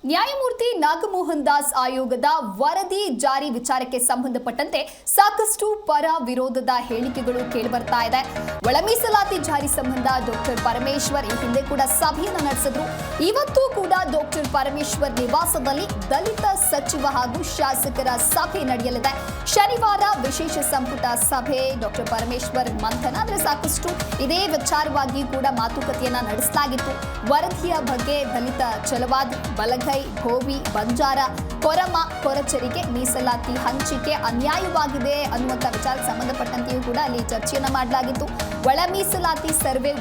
ನ್ಯಾಯಮೂರ್ತಿ ನಾಗಮೋಹನ್ ದಾಸ್ ಆಯೋಗದ ವರದಿ ಜಾರಿ ವಿಚಾರಕ್ಕೆ ಸಂಬಂಧಪಟ್ಟಂತೆ ಸಾಕಷ್ಟು ಪರ ವಿರೋಧದ ಹೇಳಿಕೆಗಳು ಕೇಳಿಬರ್ತಾ ಇದೆ. ಒಳ ಮೀಸಲಾತಿ ಜಾರಿ ಸಂಬಂಧ ಡಾಕ್ಟರ್ ಪರಮೇಶ್ವರ್ ಈ ಹಿಂದೆ ಕೂಡ ಸಭೆಯನ್ನು ನಡೆಸಿದ್ರು. ಇವತ್ತು ಕೂಡ ಡಾಕ್ಟರ್ ಪರಮೇಶ್ವರ್ ನಿವಾಸದಲ್ಲಿ ದಲಿತ ಸಚಿವ ಹಾಗೂ ಶಾಸಕರ ಸಭೆ ನಡೆಯಲಿದೆ. ಶನಿವಾರ ವಿಶೇಷ ಸಂಪುಟ ಸಭೆ, ಡಾಕ್ಟರ್ ಪರಮೇಶ್ವರ್ ಮಂಥನ ಅಂದ್ರೆ ಸಾಕಷ್ಟು ಇದೇ ವಿಚಾರವಾಗಿ ಕೂಡ ಮಾತುಕತೆಯನ್ನ ನಡೆಸಲಾಗಿತ್ತು. ವರದಿಯ ಬಗ್ಗೆ ದಲಿತ ಛಲವಾದಿ, ಬಲಗೈ, ಭೋವಿ, ಬಂಜಾರ, ಕೊರಮ, ಕೊರಚರಿಗೆ ಮೀಸಲಾತಿ ಹಂಚಿಕೆ ಅನ್ಯಾಯವಾಗಿದೆ ಅನ್ನುವಂಥ ವಿಚಾರಕ್ಕೆ ಸಂಬಂಧಪಟ್ಟಂತೆಯೂ ಕೂಡ ಅಲ್ಲಿ ಚರ್ಚೆಯನ್ನ ಮಾಡಲಾಗಿತ್ತು. ಒಳ ಮೀಸಲಾತಿ ಸರ್ವೆ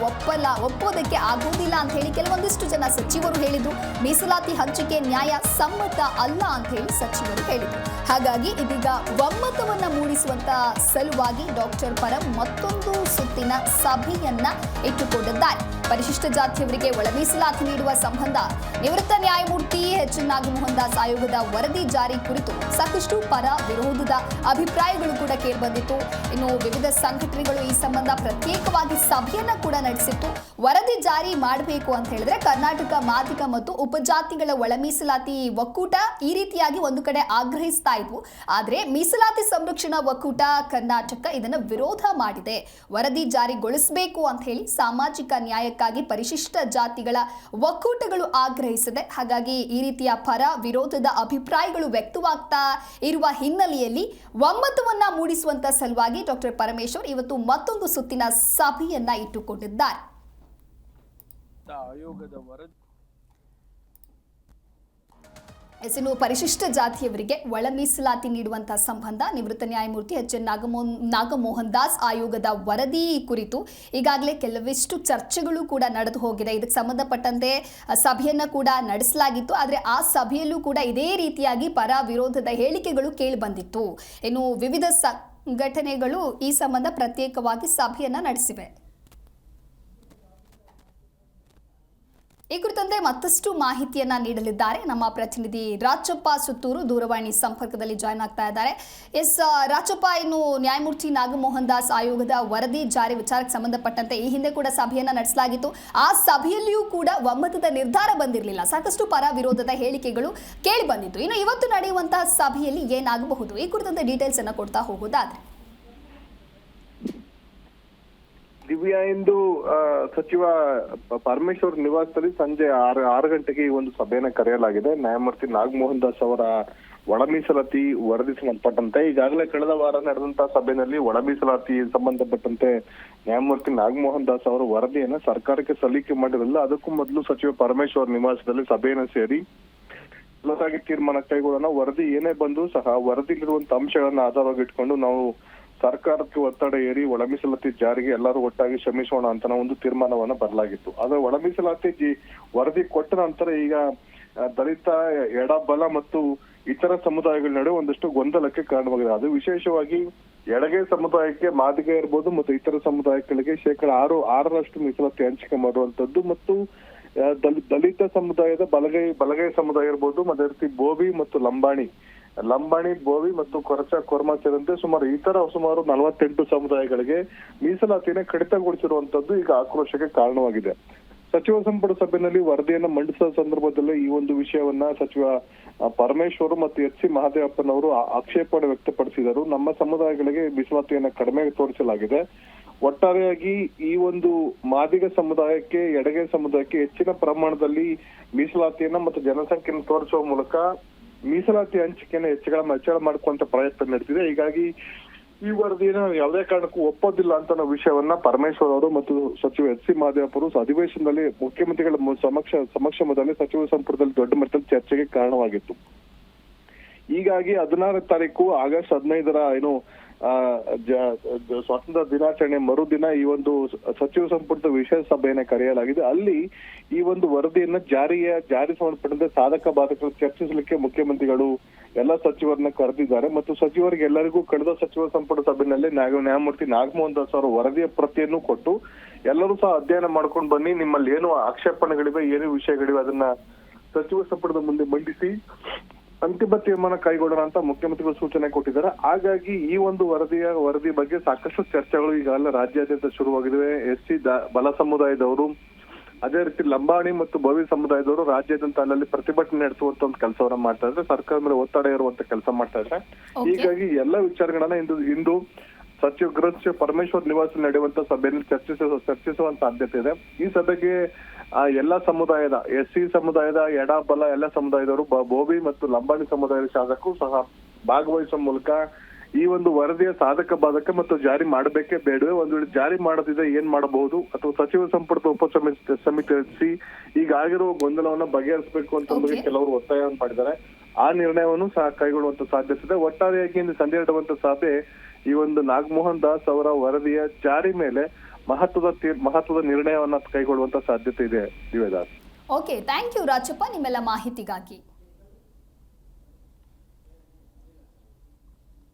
ಒಪ್ಪೋದಕ್ಕೆ ಆಗುವುದಿಲ್ಲ ಅಂತ ಹೇಳಿ ಕೆಲವೊಂದಿಷ್ಟು ಜನ ಸಚಿವರು ಹೇಳಿದ್ರು. ಮೀಸಲಾತಿ ಹಂಚಿಕೆ ನ್ಯಾಯ ಸಮ್ಮತ ಅಲ್ಲ ಅಂತ ಹೇಳಿ ಸಚಿವರು ಹೇಳಿದ್ರು. ಹಾಗಾಗಿ ಇದೀಗ ಒಮ್ಮತವನ್ನ ಮೂಡಿಸುವಂತ ಸಲುವಾಗಿ ಡಾಕ್ಟರ್ ಪರಂ ಮತ್ತೊಂದು ಸುತ್ತಿನ ಸಭೆಯನ್ನ ಇಟ್ಟುಕೊಂಡಿದ್ದಾರೆ. ಪರಿಶಿಷ್ಟ ಜಾತಿಯವರಿಗೆ ಒಳ ಮೀಸಲಾತಿ ನೀಡುವ ಸಂಬಂಧ ನಿವೃತ್ತ ನ್ಯಾಯಮೂರ್ತಿ ಎಚ್ ನಾಗಮೋಹನ್ ದಾಸ್ ಆಯೋಗದ ವರದಿ ಜಾರಿ ಕುರಿತು ಸಾಕಷ್ಟು ಪರ ವಿರೋಧದ ಅಭಿಪ್ರಾಯಗಳು ಕೂಡ ಕೇಳಿಬಂದಿತ್ತು. ಇನ್ನು ವಿವಿಧ ಸಂಘಟನೆಗಳು ಈ ಸಂಬಂಧ ಪ್ರತ್ಯೇಕವಾಗಿ ಸಭೆಯನ್ನ ಕೂಡ ನಡೆಸಿತ್ತು. ವರದಿ ಜಾರಿ ಮಾಡಬೇಕು ಅಂತ ಹೇಳಿದ್ರೆ ಕರ್ನಾಟಕ ಮಾದಿಗ ಮತ್ತು ಉಪಜಾತಿಗಳ ಒಳ ಮೀಸಲಾತಿ ಒಕ್ಕೂಟ ಈ ರೀತಿಯಾಗಿ ಒಂದು ಕಡೆ ಆಗ್ರಹಿಸ್ತಾ ಇದ್ವು. ಆದ್ರೆ ಮೀಸಲಾತಿ ಸಂರಕ್ಷಣಾ ಒಕ್ಕೂಟ ಕರ್ನಾಟಕ ಇದನ್ನು ವಿರೋಧ ಮಾಡಿದೆ. ವರದಿ ಜಾರಿಗೊಳಿಸಬೇಕು ಅಂತ ಹೇಳಿ ಸಾಮಾಜಿಕ ನ್ಯಾಯಕ್ಕಾಗಿ ಪರಿಶಿಷ್ಟ ಜಾತಿಗಳ ಒಕ್ಕೂಟಗಳು ಆಗ್ರಹಿಸಿದೆ. ಹಾಗಾಗಿ ಈ ರೀತಿಯ ಪರ ವಿರೋಧದ ಅಭಿಪ್ರಾಯಗಳು ವ್ಯಕ್ತವಾಗ್ತಾ ಇರುವ ಹಿನ್ನೆಲೆಯಲ್ಲಿ ಒಮ್ಮತವನ್ನ ಮೂಡಿಸುವಂತ ಸಲುವಾಗಿ ಡಾಕ್ಟರ್ ಪರಮೇಶ್ವರ್ ಇವತ್ತು ಮತ್ತೊಂದು ಸುತ್ತಿನ ಸಭೆಯನ್ನ ಇಟ್ಟುಕೊಂಡಿದ್ದಾರೆ. ಇನ್ನು ಪರಿಶಿಷ್ಟ ಜಾತಿಯವರಿಗೆ ಒಳ ಮೀಸಲಾತಿ ನೀಡುವಂತಹ ಸಂಬಂಧ ನಿವೃತ್ತ ನ್ಯಾಯಮೂರ್ತಿ ಎಚ್ ಎನ್ ನಾಗಮೋಹನ್ ದಾಸ್ ಆಯೋಗದ ವರದಿ ಕುರಿತು ಈಗಾಗಲೇ ಕೆಲವಿಷ್ಟು ಚರ್ಚೆಗಳು ಕೂಡ ನಡೆದು ಹೋಗಿದೆ. ಇದಕ್ಕೆ ಸಂಬಂಧಪಟ್ಟಂತೆ ಸಭೆಯನ್ನ ಕೂಡ ನಡೆಸಲಾಗಿತ್ತು. ಆದರೆ ಆ ಸಭೆಯಲ್ಲೂ ಕೂಡ ಇದೇ ರೀತಿಯಾಗಿ ಪರ ವಿರೋಧದ ಹೇಳಿಕೆಗಳು ಕೇಳಿ ಬಂದಿತ್ತು. ಇನ್ನು ವಿವಿಧ ಸಂಘಟನೆಗಳು ಈ ಸಂಬಂಧ ಪ್ರತ್ಯೇಕವಾಗಿ ಸಭೆಯನ್ನ ನಡೆಸಿವೆ. ಈ ಕುರಿತಂತೆ ಮತ್ತಷ್ಟು ಮಾಹಿತಿಯನ್ನ ನೀಡಲಿದ್ದಾರೆ ನಮ್ಮ ಪ್ರತಿನಿಧಿ ರಾಚಪ್ಪ ಸುತ್ತೂರು. ದೂರವಾಣಿ ಸಂಪರ್ಕದಲ್ಲಿ ಜಾಯ್ನ್ ಆಗ್ತಾ ಇದ್ದಾರೆ. ರಾಚಪ್ಪ, ಇನ್ನು ನ್ಯಾಯಮೂರ್ತಿ ನಾಗಮೋಹನ್ ದಾಸ್ ಆಯೋಗದ ವರದಿ ಜಾರಿ ವಿಚಾರಕ್ಕೆ ಸಂಬಂಧಪಟ್ಟಂತೆ ಈ ಹಿಂದೆ ಕೂಡ ಸಭೆಯನ್ನ ನಡೆಸಲಾಗಿತ್ತು. ಆ ಸಭೆಯಲ್ಲಿಯೂ ಕೂಡ ಒಮ್ಮತದ ನಿರ್ಧಾರ ಬಂದಿರಲಿಲ್ಲ. ಸಾಕಷ್ಟು ಪರ ವಿರೋಧದ ಹೇಳಿಕೆಗಳು ಕೇಳಿ ಬಂದಿತ್ತು. ಇನ್ನು ಇವತ್ತು ನಡೆಯುವಂತಹ ಸಭೆಯಲ್ಲಿ ಏನಾಗಬಹುದು, ಈ ಕುರಿತಂತೆ ಡೀಟೇಲ್ಸ್ ಅನ್ನ ಕೊಡ್ತಾ ಹೋಗೋದಾದ್ರೆ? ದಿವ್ಯಾ, ಇಂದು ಸಚಿವ ಪರಮೇಶ್ವರ್ ನಿವಾಸದಲ್ಲಿ ಸಂಜೆ 6 ಗಂಟೆಗೆ ಈ ಒಂದು ಸಭೆಯನ್ನ ಕರೆಯಲಾಗಿದೆ. ನ್ಯಾಯಮೂರ್ತಿ ನಾಗಮೋಹನ್ ದಾಸ್ ಅವರ ಒಳ ಮೀಸಲಾತಿ ವರದಿ ಸಂಬಂಧಪಟ್ಟಂತೆ ಈಗಾಗಲೇ ಕಳೆದ ವಾರ ನಡೆದಂತಹ ಸಭೆಯಲ್ಲಿ ಒಳ ಮೀಸಲಾತಿ ಸಂಬಂಧಪಟ್ಟಂತೆ ನ್ಯಾಯಮೂರ್ತಿ ನಾಗಮೋಹನ್ ದಾಸ್ ಅವರ ವರದಿಯನ್ನ ಸರ್ಕಾರಕ್ಕೆ ಸಲ್ಲಿಕೆ ಮಾಡಿರಲಿಲ್ಲ. ಅದಕ್ಕೂ ಮೊದಲು ಸಚಿವ ಪರಮೇಶ್ವರ್ ನಿವಾಸದಲ್ಲಿ ಸಭೆಯನ್ನು ಸೇರಿ ತೀರ್ಮಾನ ಕೈಗೊಳ್ಳೋಣ, ವರದಿ ಏನೇ ಬಂದರೂ ಸಹ ವರದಿಯಲ್ಲಿರುವಂತಹ ಅಂಶಗಳನ್ನ ಆಧಾರವಾಗಿಟ್ಕೊಂಡು ನಾವು ಸರ್ಕಾರಕ್ಕೆ ಒತ್ತಡ ಏರಿ ಒಳ ಮೀಸಲಾತಿ ಜಾರಿಗೆ ಎಲ್ಲರೂ ಒಟ್ಟಾಗಿ ಶ್ರಮಿಸೋಣ ಅಂತ ಒಂದು ತೀರ್ಮಾನವನ್ನ ಬರಲಾಗಿತ್ತು. ಆದ್ರೆ ಒಳ ಮೀಸಲಾತಿ ವರದಿ ಕೊಟ್ಟ ನಂತರ ಈಗ ದಲಿತ, ಎಡಬಲ ಮತ್ತು ಇತರ ಸಮುದಾಯಗಳ ನಡುವೆ ಒಂದಷ್ಟು ಗೊಂದಲಕ್ಕೆ ಕಾರಣವಾಗಿದೆ. ಅದು ವಿಶೇಷವಾಗಿ ಎಡಗೈ ಸಮುದಾಯಕ್ಕೆ ಮಾದಿಗ ಇರ್ಬೋದು ಮತ್ತು ಇತರ ಸಮುದಾಯಗಳಿಗೆ 6% ಮೀಸಲಾತಿ ಹಂಚಿಕೆ ಮಾಡುವಂತದ್ದು ಮತ್ತು ದಲಿತ ಸಮುದಾಯದ ಬಲಗೈ ಸಮುದಾಯ ಇರ್ಬೋದು, ಅದೇ ರೀತಿ ಬೋವಿ ಮತ್ತು ಲಂಬಾಣಿ, ಬೋವಿ ಮತ್ತು ಕೊರ್ಮ ಸೇರಿದಂತೆ ಸುಮಾರು 48 ಸಮುದಾಯಗಳಿಗೆ ಮೀಸಲಾತಿನ ಕಡಿತಗೊಳಿಸಿರುವಂತದ್ದು ಈಗ ಆಕ್ರೋಶಕ್ಕೆ ಕಾರಣವಾಗಿದೆ. ಸಚಿವ ಸಂಪುಟ ಸಭೆಯಲ್ಲಿ ವರದಿಯನ್ನ ಮಂಡಿಸುವ ಸಂದರ್ಭದಲ್ಲಿ ಈ ಒಂದು ವಿಷಯವನ್ನ ಸಚಿವ ಪರಮೇಶ್ವರ್ ಮತ್ತು ಎಚ್ ಸಿ ಮಹದೇವಪ್ಪನವರು ಆಕ್ಷೇಪಣೆ ವ್ಯಕ್ತಪಡಿಸಿದರು. ನಮ್ಮ ಸಮುದಾಯಗಳಿಗೆ ಮೀಸಲಾತಿಯನ್ನ ಕಡಿಮೆ ತೋರಿಸಲಾಗಿದೆ. ಒಟ್ಟಾರೆಯಾಗಿ ಈ ಒಂದು ಮಾದಿಗ ಸಮುದಾಯಕ್ಕೆ, ಎಡಗೈ ಸಮುದಾಯಕ್ಕೆ ಹೆಚ್ಚಿನ ಪ್ರಮಾಣದಲ್ಲಿ ಮೀಸಲಾತಿಯನ್ನ ಮತ್ತು ಜನಸಂಖ್ಯೆಯನ್ನು ತೋರಿಸುವ ಮೂಲಕ ಮೀಸಲಾತಿ ಹಂಚಿಕೆಯನ್ನು ಹೆಚ್ಚಳ ಮಾಡ್ಕೊಂತ ಪ್ರಯತ್ನ ನಡೆದಿದೆ. ಹೀಗಾಗಿ ಈ ವರದಿಯನ್ನು ಯಾವುದೇ ಕಾರಣಕ್ಕೂ ಒಪ್ಪೋದಿಲ್ಲ ಅಂತ ವಿಷಯವನ್ನ ಪರಮೇಶ್ವರ್ ಅವರು ಮತ್ತು ಸಚಿವ ಎಚ್ ಸಿ ಮಹದೇವಪ್ಪರು ಅಧಿವೇಶನದಲ್ಲಿ ಮುಖ್ಯಮಂತ್ರಿಗಳ ಸಮಕ್ಷಮದಲ್ಲಿ ಸಚಿವ ಸಂಪುಟದಲ್ಲಿ ದೊಡ್ಡ ಮಟ್ಟದಲ್ಲಿ ಚರ್ಚೆಗೆ ಕಾರಣವಾಗಿತ್ತು. ಹೀಗಾಗಿ 16 ತಾರೀಕು ಆಗಸ್ಟ್ 15 ಸ್ವಾತಂತ್ರ್ಯ ದಿನಾಚರಣೆ ಮರುದಿನ ಈ ಒಂದು ಸಚಿವ ಸಂಪುಟದ ವಿಶೇಷ ಸಭೆಯನ್ನ ಕರೆಯಲಾಗಿದೆ. ಅಲ್ಲಿ ಈ ಒಂದು ವರದಿಯನ್ನ ಜಾರಿ ಸಂಬಂಧಪಟ್ಟಂತೆ ಸಾಧಕ ಬಾಧಕ ಚರ್ಚಿಸಲಿಕ್ಕೆ ಮುಖ್ಯಮಂತ್ರಿಗಳು ಎಲ್ಲ ಸಚಿವರನ್ನ ಕರೆದಿದ್ದಾರೆ ಮತ್ತು ಸಚಿವರಿಗೆ ಎಲ್ಲರಿಗೂ ಕಳೆದ ಸಚಿವ ಸಂಪುಟ ಸಭೆಯಲ್ಲಿ ನ್ಯಾಯಮೂರ್ತಿ ನಾಗಮೋಹನ್ ದಾಸ್ ಅವರ ವರದಿಯ ಪ್ರತಿಯನ್ನು ಕೊಟ್ಟು ಎಲ್ಲರೂ ಸಹ ಅಧ್ಯಯನ ಮಾಡ್ಕೊಂಡು ಬನ್ನಿ, ನಿಮ್ಮಲ್ಲಿ ಏನು ಆಕ್ಷೇಪಣೆಗಳಿವೆ, ಏನು ವಿಷಯಗಳಿವೆ ಅದನ್ನ ಸಚಿವ ಸಂಪುಟದ ಮುಂದೆ ಮಂಡಿಸಿ ಅಂತಿಮ ತೀರ್ಮಾನ ಕೈಗೊಳ್ಳೋಣ ಅಂತ ಮುಖ್ಯಮಂತ್ರಿಗಳು ಸೂಚನೆ ಕೊಟ್ಟಿದ್ದಾರೆ. ಹಾಗಾಗಿ ಈ ಒಂದು ವರದಿ ಬಗ್ಗೆ ಸಾಕಷ್ಟು ಚರ್ಚೆಗಳು ಈಗಾಗಲೇ ರಾಜ್ಯಾದ್ಯಂತ ಶುರುವಾಗಿವೆ. ಎಸ್ ಸಿ ಬಲ ಸಮುದಾಯದವರು ಅದೇ ರೀತಿ ಲಂಬಾಣಿ ಮತ್ತು ಭೋವಿ ಸಮುದಾಯದವರು ರಾಜ್ಯಾದ್ಯಂತ ಅಲ್ಲಲ್ಲಿ ಪ್ರತಿಭಟನೆ ನಡೆಸುವಂತ ಒಂದು ಕೆಲಸವನ್ನ ಮಾಡ್ತಾ ಇದ್ರೆ, ಸರ್ಕಾರದ ಮೇಲೆ ಒತ್ತಡ ಇರುವಂತ ಕೆಲಸ ಮಾಡ್ತಾ ಇದ್ರೆ. ಹೀಗಾಗಿ ಎಲ್ಲ ವಿಚಾರಗಳನ್ನ ಇಂದು ಸಚಿವ ಗೃಹ ಸಚಿವ ಪರಮೇಶ್ವರ್ ನಿವಾಸ ನಡೆಯುವಂತ ಸಭೆಯಲ್ಲಿ ಚರ್ಚಿಸುವ ಸಾಧ್ಯತೆ ಇದೆ. ಈ ಸಭೆಗೆ ಎಲ್ಲಾ ಸಮುದಾಯದ SC ಸಮುದಾಯದ ಎಡ ಬಲ ಎಲ್ಲ ಸಮುದಾಯದವರು, ಭೋವಿ ಮತ್ತು ಲಂಬಾಣಿ ಸಮುದಾಯದ ಶಾಸಕರು ಸಹ ಭಾಗವಹಿಸುವ ಮೂಲಕ ಈ ಒಂದು ವರದಿಯ ಸಾಧಕ ಬಾಧಕ ಮತ್ತು ಜಾರಿ ಮಾಡಬೇಕೇ ಬೇಡವೇ, ಒಂದ್ ವೇಳೆ ಜಾರಿ ಮಾಡದಿದ್ರೆ ಏನ್ ಮಾಡಬಹುದು, ಅಥವಾ ಸಚಿವ ಸಂಪುಟದ ಸಮಿತಿ ರಚಿಸಿ ಈಗ ಆಗಿರುವ ಗೊಂದಲವನ್ನ ಬಗೆಹರಿಸಬೇಕು ಅಂತ ಕೆಲವರು ಒತ್ತಾಯ ಮಾಡಿದ್ದಾರೆ. ಆ ನಿರ್ಣಯವನ್ನು ಸಹ ಕೈಗೊಳ್ಳುವಂತ ಸಾಧ್ಯತೆ ಇದೆ. ಒಟ್ಟಾರೆಯಾಗಿ ಇಂದು ಸಂಜೆ ನಡೆಯುವಂತ ಸಭೆ ಈ ಒಂದು ನಾಗಮೋಹನ್ ದಾಸ್ ಅವರ ವರದಿಯ ಜಾರಿ ಮೇಲೆ ಮಹತ್ವದ ನಿರ್ಣಯವನ್ನ ಕೈಗೊಳ್ಳುವಂತ ಸಾಧ್ಯತೆ ಇದೆ. ದಿವ್ಯದಾಸ್. ಓಕೆ, ಥ್ಯಾಂಕ್ ಯು ರಾಜಪ್ಪ ನಿಮ್ಮೆಲ್ಲ ಮಾಹಿತಿಗಾಗಿ.